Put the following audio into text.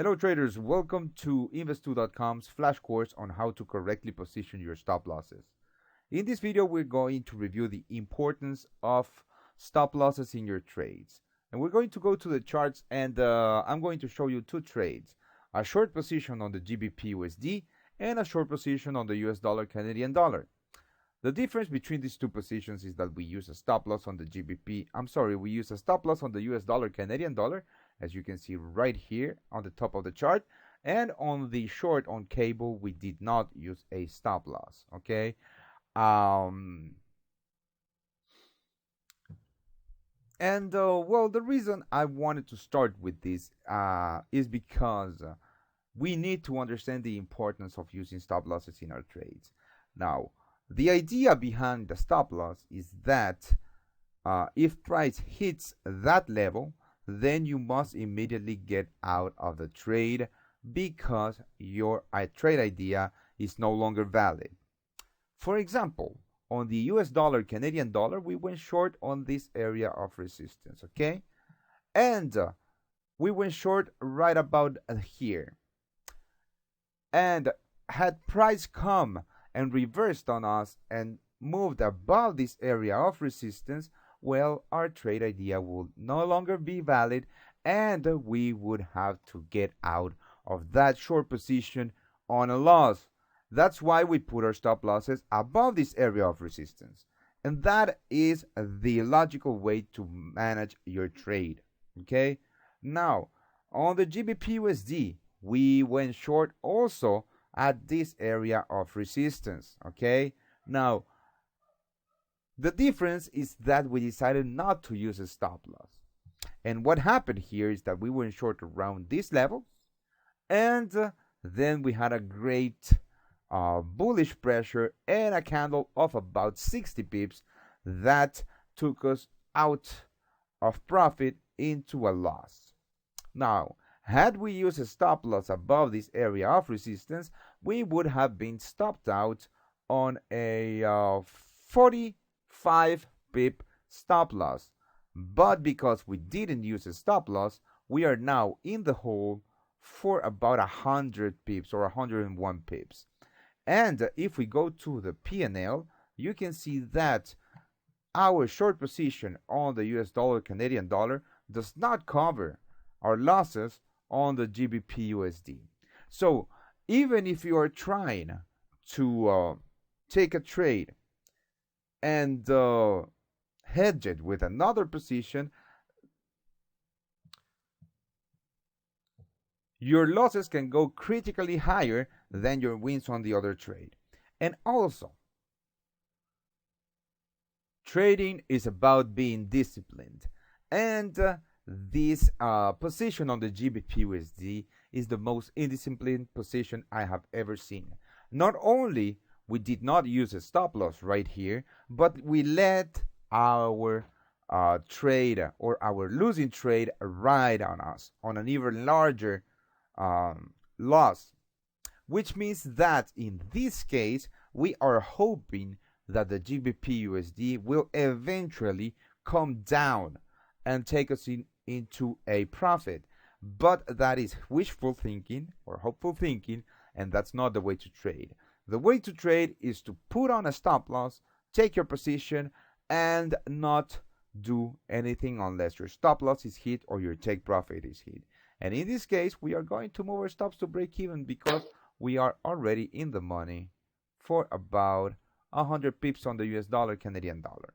Hello traders, welcome to Investoo.com's flash course on how to correctly position your stop losses. In this video, we're going to review the importance of stop losses in your trades. And we're going to go to the charts and I'm going to show you two trades. A short position on the GBP USD and a short position on the US dollar Canadian dollar. The difference between these two positions is that we use a stop loss on the we use a stop loss on the US dollar Canadian dollar, as you can see right here on the top of the chart, and on the short on cable we did not use a stop loss. Okay, well, the reason I wanted to start with this is because we need to understand the importance of using stop losses in our trades. Now, the idea behind the stop loss is that if price hits that level, then you must immediately get out of the trade because your trade idea is no longer valid. For example, on the US dollar Canadian dollar, we went short on this area of resistance, okay? And we went short right about here. And had price come and reversed on us and moved above this area of resistance, well, our trade idea will no longer be valid and we would have to get out of that short position on a loss. That's why we put our stop losses above this area of resistance. And that is the logical way to manage your trade. Okay? Now, on the GBP USD, we went short also at this area of resistance. Okay? Now, the difference is that we decided not to use a stop loss. And what happened here is that we went short around this level, and then we had a great bullish pressure and a candle of about 60 pips that took us out of profit into a loss. Now, had we used a stop loss above this area of resistance, we would have been stopped out on a 45 pip stop loss. But because we didn't use a stop loss, we are now in the hole for about 100 pips or 101 pips. And if we go to the P&L, you can see that our short position on the US dollar Canadian dollar does not cover our losses on the GBP USD. So even if you are trying to take a trade and hedge it with another position, your losses can go critically higher than your wins on the other trade. And also, trading is about being disciplined, and this position on the GBP USD is the most indisciplined position I have ever seen. Not only we did not use a stop loss right here, but we let our trade or our losing trade ride on us on an even larger loss, which means that in this case we are hoping that the GBP USD will eventually come down and take us into a profit. But that is wishful thinking or hopeful thinking, and that's not the way to trade. The way to trade is to put on a stop loss, take your position, and not do anything unless your stop loss is hit or your take profit is hit. And in this case, we are going to move our stops to break even because we are already in the money for about 100 pips on the US dollar Canadian dollar.